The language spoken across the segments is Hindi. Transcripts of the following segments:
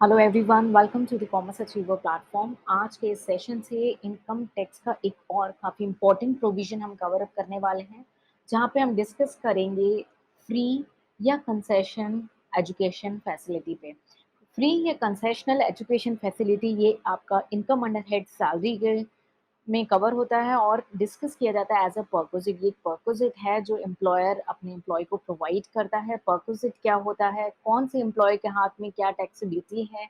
Hello everyone, welcome to the commerce achiever platform. आज के इस सेशन से इनकम टैक्स का एक और काफ़ी इम्पोर्टेंट प्रोविज़न हम कवर अप करने वाले हैं, जहाँ पे हम डिस्कस करेंगे फ्री या कंसेशन एजुकेशन फैसिलिटी पे। फ्री या कंसेशनल एजुकेशन फैसिलिटी ये आपका इनकम अंडर हेड सैलरी के में कवर होता है और डिस्कस किया जाता है एज अ परक्विजिट। ये परक्विजिट है जो एम्प्लॉयर अपने एम्प्लॉय को प्रोवाइड करता है। परक्विजिट क्या होता है, कौन से एम्प्लॉय के हाथ में क्या टैक्सेबिलिटी है,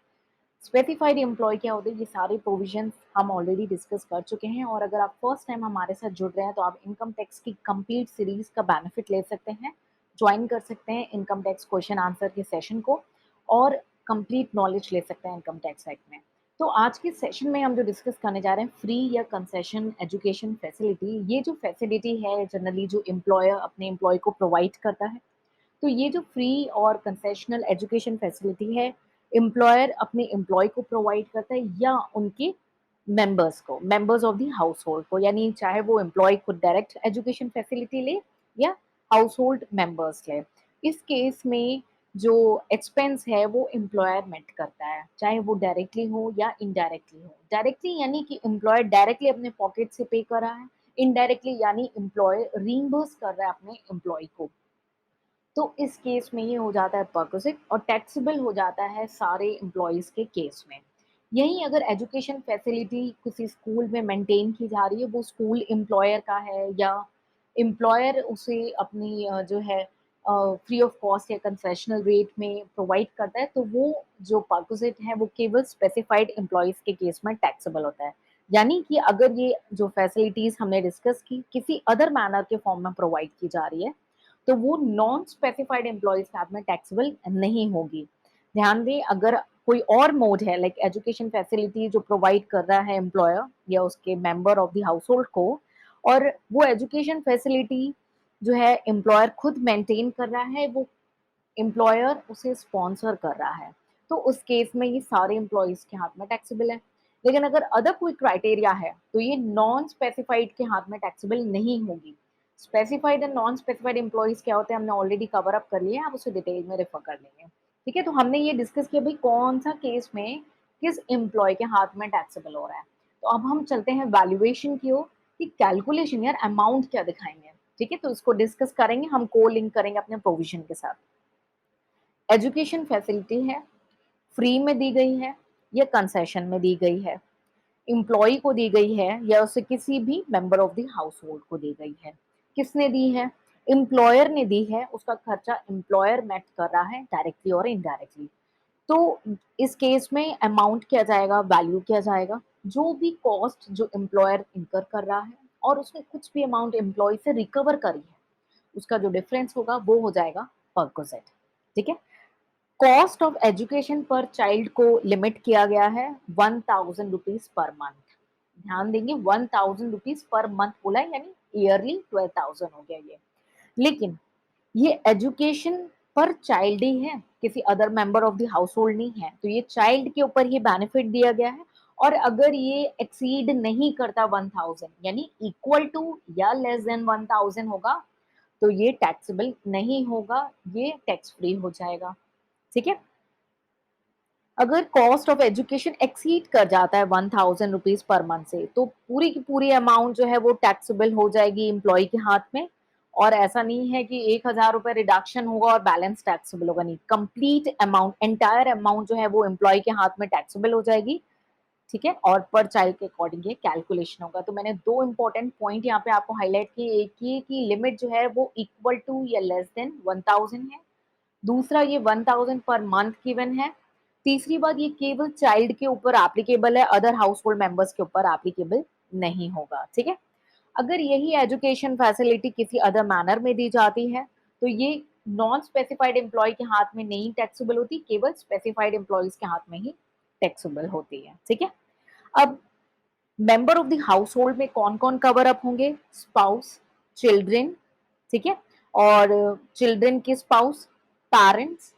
स्पेसिफाइड एम्प्लॉय क्या होते हैं, ये सारे प्रोविजंस हम ऑलरेडी डिस्कस कर चुके हैं। और अगर आप फर्स्ट टाइम हमारे साथ जुड़ रहे हैं तो आप इनकम टैक्स की कंप्लीट सीरीज का बेनिफिट ले सकते हैं, ज्वाइन कर सकते हैं इनकम टैक्स क्वेश्चन आंसर के सेशन को और कंप्लीट नॉलेज ले सकते हैं इनकम टैक्स एक्ट में। तो आज के सेशन में हम जो डिस्कस करने जा रहे हैं फ्री या कंसेशन एजुकेशन फैसिलिटी। ये जो फैसिलिटी है जनरली जो एम्प्लॉयर अपने एम्प्लॉय को प्रोवाइड करता है। तो ये जो फ्री और कंसेशनल एजुकेशन फैसिलिटी है, एम्प्लॉयर अपने एम्प्लॉय को प्रोवाइड करता है या उनके मेंबर्स को, मेंबर्स ऑफ द हाउसहोल्ड को, यानी चाहे वो एम्प्लॉय खुद डायरेक्ट एजुकेशन फैसिलिटी ले या हाउसहोल्ड मेंबर्स ले। इस केस में जो एक्सपेंस है वो एम्प्लॉयर मेट करता है, चाहे वो डायरेक्टली हो या इनडायरेक्टली हो। डायरेक्टली यानी कि एम्प्लॉयर डायरेक्टली अपने पॉकेट से पे कर रहा है, इनडायरेक्टली यानी एम्प्लॉयर रीइंबर्स कर रहा है अपने एम्प्लॉय को। तो इस केस में ये हो जाता है परक्विजिट और टैक्सेबल हो जाता है सारे एम्प्लॉयज़ के केस में। यहीं अगर एजुकेशन फैसिलिटी किसी स्कूल में मेंटेन की जा रही है, वो स्कूल एम्प्लॉयर का है या एम्प्लॉयर उसे अपनी जो है फ्री ऑफ कॉस्ट या कंसेशनल रेट में प्रोवाइड करता है, तो वो जो परक्विजिट है वो केवल स्पेसिफाइड एम्प्लॉयज़ के केस में टैक्सेबल होता है। यानी कि अगर ये जो फैसिलिटीज़ हमने डिस्कस की किसी अदर मैनर के फॉर्म में प्रोवाइड की जा रही है, तो वो नॉन स्पेसिफाइड एम्प्लॉइज के हाथ में टैक्सेबल नहीं होगी। ध्यान दें, अगर कोई और मोड है लाइक एजुकेशन फैसिलिटी जो प्रोवाइड कर रहा है एम्प्लॉयर या उसके मेंबर ऑफ द हाउसहोल्ड को, और वो एजुकेशन फैसिलिटी जो है एम्प्लॉयर खुद मेंटेन कर रहा है, वो एम्प्लॉयर उसे स्पॉन्सर कर रहा है, तो उस केस में ये सारे एम्प्लॉइज के हाथ में टैक्सेबल है। लेकिन अगर अदर कोई क्राइटेरिया है तो ये नॉन स्पेसिफाइड के हाथ में टैक्सेबल नहीं होगी। Specified and non specified employees क्या होते हैं हमने ऑलरेडी कवर अप कर लिया है, आप उसे डिटेल में रेफर कर लेंगे। ठीक है, तो हमने ये डिस्कस किया भाई कौन सा केस में किस एम्प्लॉय के हाथ में टैक्सेबल हो रहा है। तो अब हम चलते हैं वैल्यूएशन की ओर कि कैलकुलेशन यार अमाउंट क्या दिखाएंगे। ठीक है, तो इसको डिस्कस करेंगे, हम को लिंक करेंगे अपने प्रोविजन के साथ। एजुकेशन फैसिलिटी है, फ्री में दी गई है या कंसेशन में दी गई है, एम्प्लॉय को दी गई है या उसे किसी भी मेंबर ऑफ द हाउसहोल्ड को दी गई है। किसने दी है? एम्प्लॉयर ने दी है, उसका खर्चा एम्प्लॉयर मेट कर रहा है डायरेक्टली और इनडायरेक्टली। तो इस केस में अमाउंट किया जाएगा, वैल्यू किया जाएगा, जो भी कॉस्ट जो एम्प्लॉयर इनकर कर रहा है और उसने कुछ भी अमाउंट एम्प्लॉय से रिकवर करी है, उसका जो डिफरेंस होगा वो हो जाएगा परक्विजिट। ठीक है, कॉस्ट ऑफ एजुकेशन पर चाइल्ड को लिमिट किया गया है 1000 रुपीज पर मंथ। ध्यान देंगे 1000 रुपीज पर मंथ बोला है, यानी ईयरली 12,000 हो गया ये। लेकिन ये एजुकेशन पर चाइल्ड ही है, किसी other member of the household नहीं है, तो ये चाइल्ड के ऊपर ये बेनिफिट दिया गया है। और अगर ये एक्सीड नहीं करता 1000 यानी इक्वल टू या लेस देन 1000 होगा, तो ये टैक्सेबल नहीं होगा, ये टैक्स फ्री हो जाएगा। ठीक है, अगर कॉस्ट ऑफ एजुकेशन एक्सीड कर जाता है 1000 रुपीज पर मंथ से, तो पूरी की पूरी अमाउंट जो है वो टैक्सेबल हो जाएगी एम्प्लॉय के हाथ में। और ऐसा नहीं है कि 1000 रुपए रिडक्शन होगा और बैलेंस टैक्सेबल होगा, नहीं, कंप्लीट अमाउंट, एंटायर अमाउंट जो है वो एम्प्लॉय के हाथ में टैक्सेबल हो जाएगी। ठीक है, और पर चाइल्ड के अकॉर्डिंग ये कैलकुलेशन होगा। तो मैंने दो इंपॉर्टेंट पॉइंट यहाँ पे आपको हाईलाइट किए, एक ये कि लिमिट जो है वो इक्वल टू या लेस देन 1000 है, दूसरा ये 1000 पर मंथ गिवन है, तीसरी बात ये केवल चाइल्ड के ऊपर एप्लीकेबल है, अदर हाउसहोल्ड मेंबर्स के ऊपर एप्लीकेबल नहीं होगा। ठीक है, अगर यही एजुकेशन फैसिलिटी किसी अदर मैनर में दी जाती है तो ये नॉन स्पेसिफाइड एम्प्लॉय के हाथ में नहीं टैक्सेबल होती, केवल स्पेसिफाइड एम्प्लॉयज के हाथ में ही टैक्सेबल होती है। ठीक है, अब मेंबर ऑफ द हाउसहोल्ड में कौन कौन कवर अप होंगे? स्पाउस, चिल्ड्रन, ठीक है, और चिल्ड्रन के spouse, parents,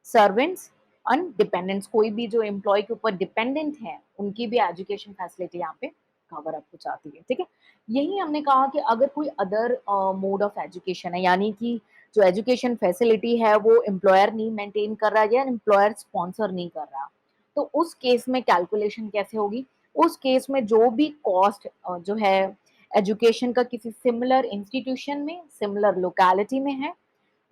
servants and dependents, कोई भी जो एम्प्लॉय के ऊपर डिपेंडेंट है उनकी भी एजुकेशन फैसिलिटी यहाँ पे कवर अप हो जाती है। ठीक है, यही हमने कहा कि अगर कोई अदर मोड ऑफ एजुकेशन है, यानी कि जो एजुकेशन फैसिलिटी है वो एम्प्लॉयर नहीं मेंटेन कर रहा या एम्प्लॉयर स्पॉन्सर नहीं कर रहा, तो उस केस में कैलकुलेशन कैसे होगी? उस केस में जो भी कॉस्ट जो है एजुकेशन का किसी सिमिलर इंस्टीट्यूशन में, सिमिलर लोकेलिटी में है,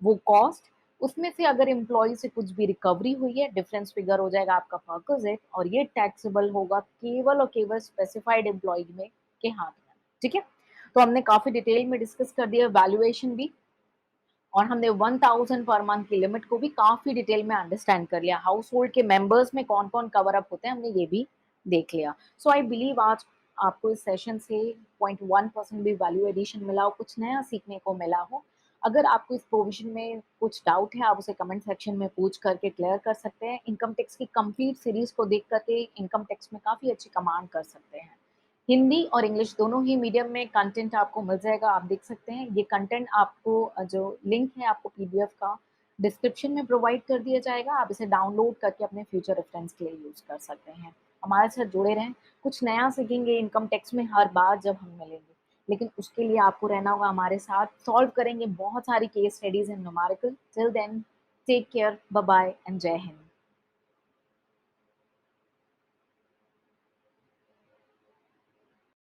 वो कॉस्ट, उसमें से अगर एम्प्लॉयी से कुछ भी रिकवरी हुई है, डिफरेंस फिगर हो जाएगा आपका परक्विजिट और ये टैक्सेबल होगा केवल और केवल स्पेसिफाइड एम्प्लॉयी में के हाथ में। ठीक है? तो हमने काफ़ी डिटेल में डिस्कस कर दिया वैल्यूएशन भी और हमने 1000 पर मंथ की लिमिट को भी काफ़ी डिटेल में अंडरस्टैंड कर लिया। हाउस होल्ड के मेंबर्स में कौन-कौन कवर अप होते हैं, हमने ये भी देख लिया। सो आई बिलीव आज आपको इस सेशन से 0.1% भी वैल्यू एडिशन मिला हो, कुछ नया सीखने को मिला हो। अगर आपको इस प्रोविज़न में कुछ डाउट है, आप उसे कमेंट सेक्शन में पूछ करके क्लियर कर सकते हैं। इनकम टैक्स की कंप्लीट सीरीज़ को देख कर के इनकम टैक्स में काफ़ी अच्छी कमांड कर सकते हैं। हिंदी और इंग्लिश दोनों ही मीडियम में कंटेंट आपको मिल जाएगा, आप देख सकते हैं। ये कंटेंट आपको जो लिंक है आपको पीडीएफ का डिस्क्रिप्शन में प्रोवाइड कर दिया जाएगा। आप इसे डाउनलोड करके अपने फ्यूचर रेफरेंस के लिए यूज़ कर सकते हैं। हमारे साथ जुड़े रहें, कुछ नया सीखेंगे इनकम टैक्स में हर बार जब हम मिलेंगे। लेकिन उसके लिए आपको रहना होगा हमारे साथ, सॉल्व करेंगे बहुत सारी case studies and numerical. Till then take care, bye bye and जय हिंद।